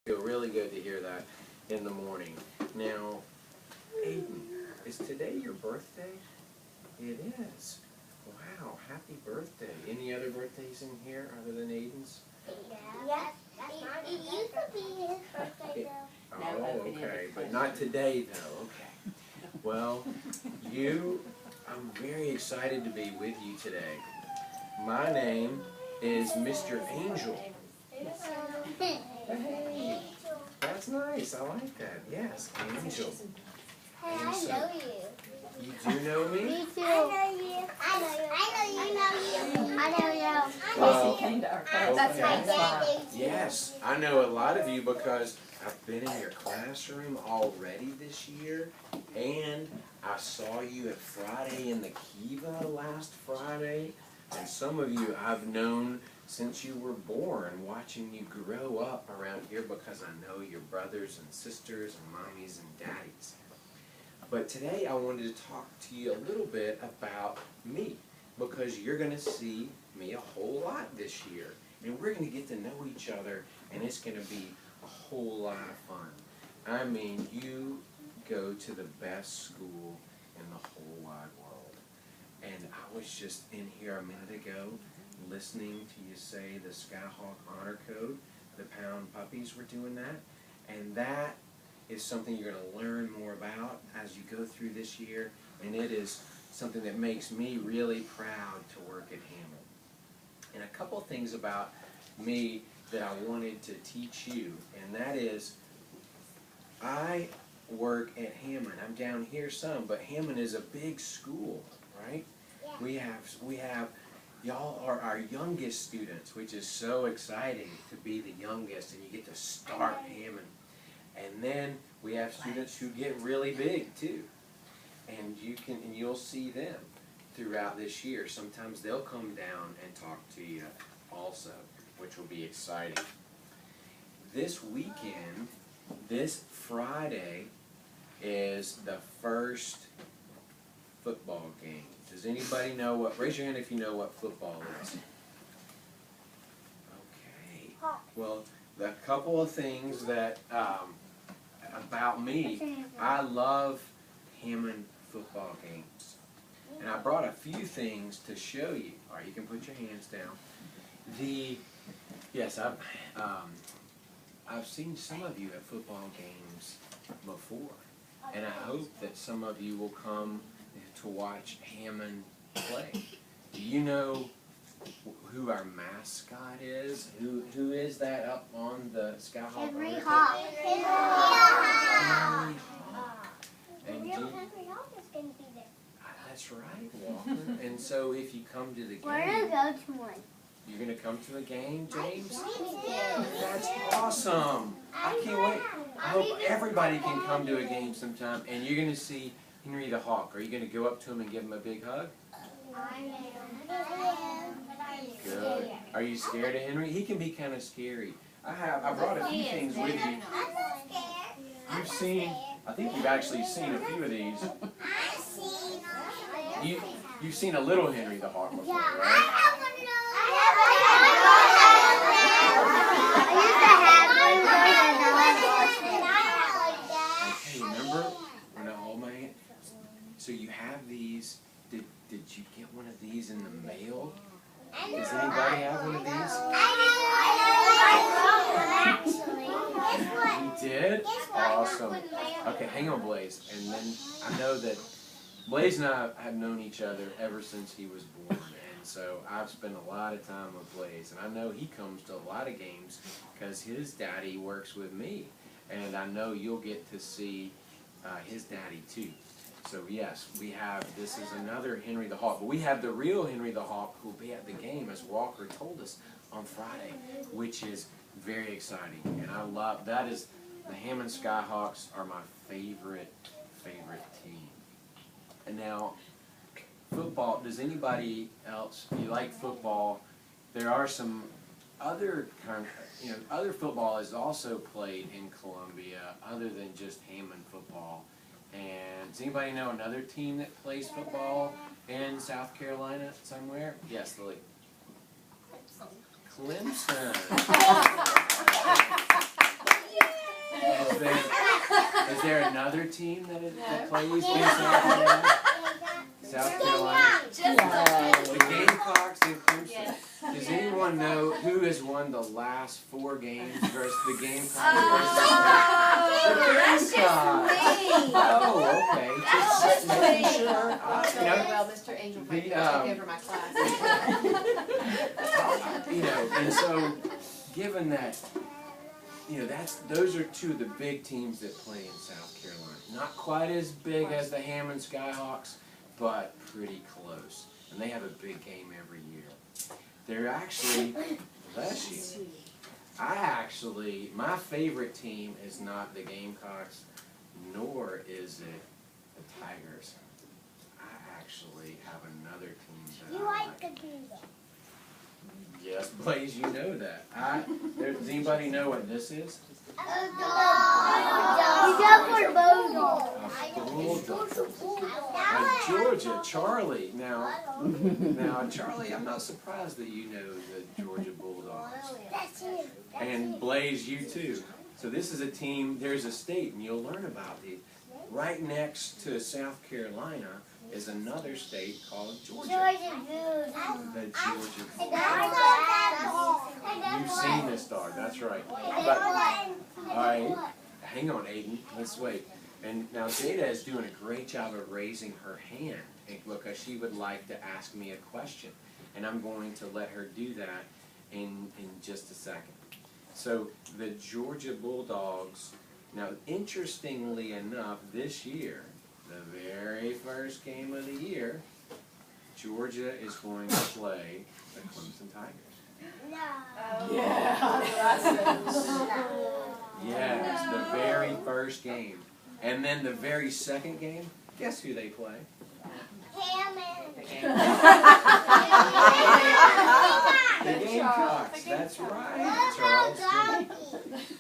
Feel really good to hear that in the morning. Now, Aiden, is today your birthday? It is. Wow, happy birthday. Any other birthdays in here other than Aiden's? Yes. It used to be his birthday though. Oh, okay, but not today though. Okay. Well, I'm very excited to be with you today. My name is Mr. Angel. Hey, that's nice. I like that. Yes, Angel. Hey, I know you. You do know me? Me too. I know you. I know you. I know you. Well, came to our class. okay. That's my dad. Yes, I know a lot of you because I've been in your classroom already this year, and I saw you at Friday in the Kiva last Friday, and some of you I've known since you were born, watching you grow up around here because I know your brothers and sisters and mommies and daddies. But today I wanted to talk to you a little bit about me, because you're going to see me a whole lot this year. And we're going to get to know each other, and it's going to be a whole lot of fun. I mean, you go to the best school in the whole wide world. And I was just in here a minute ago listening to you say the Skyhawk Honor Code. The Pound Puppies were doing that. And that is something you're going to learn more about as you go through this year. And it is something that makes me really proud to work at Hammond. And a couple things about me that I wanted to teach you, and that is I work at Hammond. I'm down here some, but Hammond is a big school, right? Yeah. We have y'all are our youngest students, which is so exciting to be the youngest, and you get to start Hammond. And then we have students who get really big too, and you'll see them throughout this year. Sometimes they'll come down and talk to you also, which will be exciting. This weekend, this Friday, is the first football game. Does anybody know what? Raise your hand if you know what football is. Okay. Well, a couple of things that about me, I love Hammond football games. And I brought a few things to show you. All right, you can put your hands down. Yes, I've seen some of you at football games before, and I hope that some of you will come to watch Hammond play. Do you know who our mascot is? Who is that up on the Skyhawk? Henry Hawk. Henry Hawk. And Henry Hawk is going to be there. That's right, Walker. And so if you come to the game, We're going to go to one. you're going to come to the game, James? Me too. That's awesome. I can't wait. I hope everybody can come to a game sometime. And you're going to see Henry the Hawk. Are you going to go up to him and give him a big hug? I am. Good. Are you scared of Henry? He can be kind of scary. I brought a few things with you. I'm not scared. You've seen, I think you've actually seen a few of these. I've seen. You've seen a little Henry the Hawk before, Yeah, I right? have one of those. Okay, remember when I hold my hand? So you have these. Did you get one of these in the mail? Does anybody have one of these? You did? Awesome. Okay, hang on, Blaze. And then I know that Blaze and I have known each other ever since he was born. And so I've spent a lot of time with Blaze. And I know he comes to a lot of games because his daddy works with me. And I know you'll get to see his daddy too. So yes, this is another Henry the Hawk. But we have the real Henry the Hawk who will be at the game, as Walker told us, on Friday, which is very exciting. And I love, the Hammond Skyhawks are my favorite team. And now, football, does anybody else, if you like football, there are some other other football is also played in Columbia other than just Hammond football. And does anybody know another team that plays football in South Carolina somewhere? Yes, Lily. Clemson. Is there another team that plays in South Carolina? South Carolina? The Gamecocks and Clemson. Does anyone know who has won the last 4 games versus the Gamecocks? The Gamecocks. Oh, okay. Just making sure. Well, Mr. Angel took over my class. And so, given that, those are 2 of the big teams that play in South Carolina. Not quite as big as the Hammond Skyhawks, but pretty close. And they have a big game every year. They're actually, bless you, my favorite team is not the Gamecocks, nor is it the Tigers. I actually have another team that I like. the Bulldogs. Yes, Blaze, you know that. Does anybody know what this is? A Bulldog. Georgia, Charlie. Now, Charlie, I'm not surprised that you know the Georgia Bulldogs. And Blaze, you too. So this is a team, there's a state, and you'll learn about these. Right next to South Carolina is another state called Georgia. The Georgia Bulldogs. You've seen this dog, that's right. But, all right, hang on, Aiden. Let's wait. And now Jada is doing a great job of raising her hand because she would like to ask me a question. And I'm going to let her do that in just a second. So the Georgia Bulldogs, now interestingly enough, this year, the very first game of the year, Georgia is going to play the Clemson Tigers. Yes, the very first game. And then the very second game, guess who they play? The Gamecocks. That's right, Charles.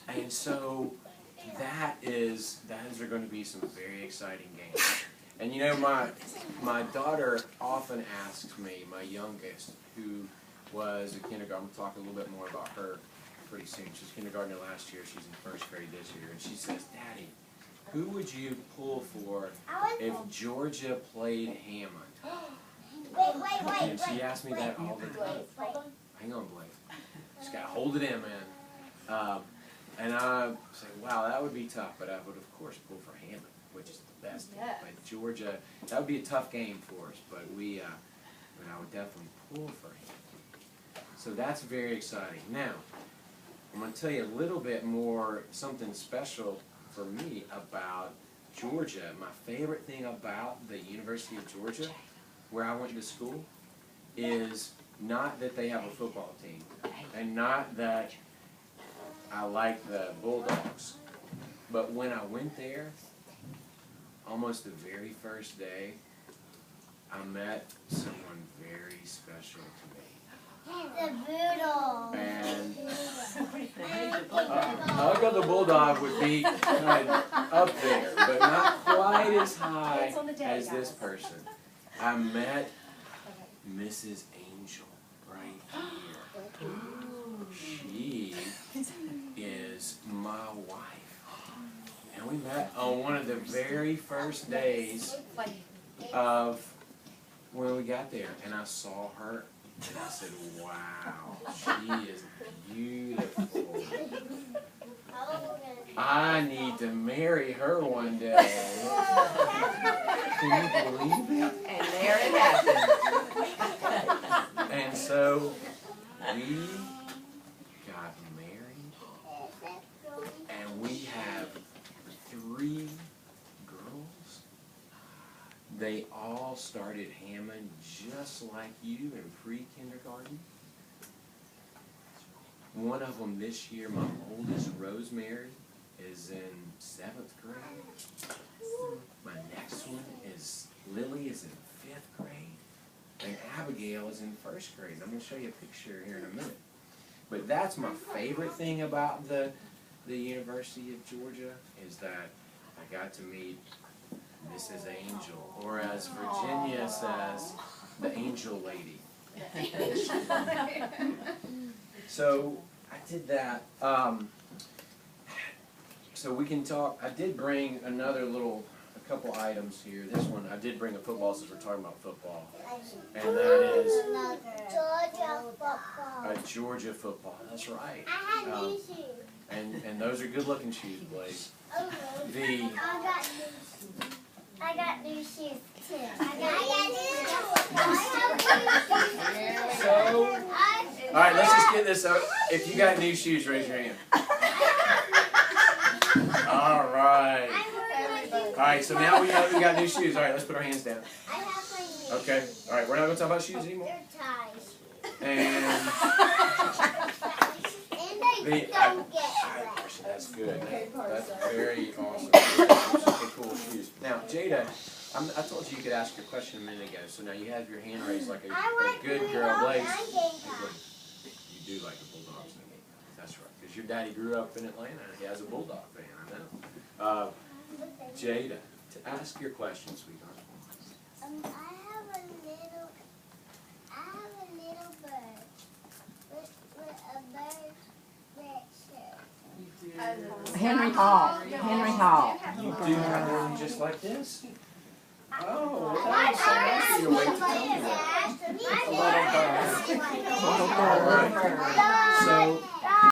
And so that is going to be some very exciting games. And my daughter often asks me, my youngest, who was a kindergarten, we'll talk a little bit more about her pretty soon. She was kindergartner last year, she's in 1st grade this year, and she says, Daddy, who would you pull for if Georgia played Hammond? And she asks me that all the time. Hang on, Blake. Just got to hold it in, man. And I say, wow, that would be tough, but I would, of course, pull for Hammond, which is the best team. But Georgia, that would be a tough game for us, but I would definitely pull for Hammond. So that's very exciting. Now, I'm going to tell you a little bit more, something special for me about Georgia. My favorite thing about the University of Georgia, where I went to school, is not that they have a football team, and not that I like the Bulldogs, but when I went there, almost the very first day, I met someone very special to me. The Bulldog. And Hug of the Bulldog would be kind of up there, but not quite as high as this person. I met Mrs. Angel right here. She is my wife. And we met on one of the very first days of when we got there. And I saw her. And I said, wow, she is beautiful. I need to marry her one day. Can you believe it? And there it happened. And so we got married, and we have 3 girls. They all started Hammond just like you in pre-kindergarten. One of them this year, my oldest, Rosemary, is in 7th grade. My next one is Lily is in 5th grade. And Abigail is in 1st grade. And I'm going to show you a picture here in a minute. But that's my favorite thing about the University of Georgia is that I got to meet Mrs. Angel, or as Virginia says, the Angel Lady. So I did that. so we can talk. I did bring a couple items here. This one, I did bring a football since we're talking about football. And that is Georgia football. a Georgia football. That's right. I had new shoes. And those are good looking shoes, Blake. I got new shoes too. So, alright, let's just get this out. If you got new shoes, raise your hand. Alright. Alright, so now we know we got new shoes. Alright, let's put our hands down. Okay. Alright, we're not going to talk about shoes anymore. And that's good. That's very awesome. Okay, cool shoes. Now, Jada, I told you you could ask your question a minute ago, so now you have your hand raised like a good girl, Blake. You do like the Bulldogs. That's right, because your daddy grew up in Atlanta and he has a Bulldog fan, I know. Jada, to ask your question, sweetheart. I have a little bird with a bird red shirt. Henry Hall. Henry Hall. You do have one just like this? Oh, that's so nice of you to wait to tell me that. Little bird. Little bird.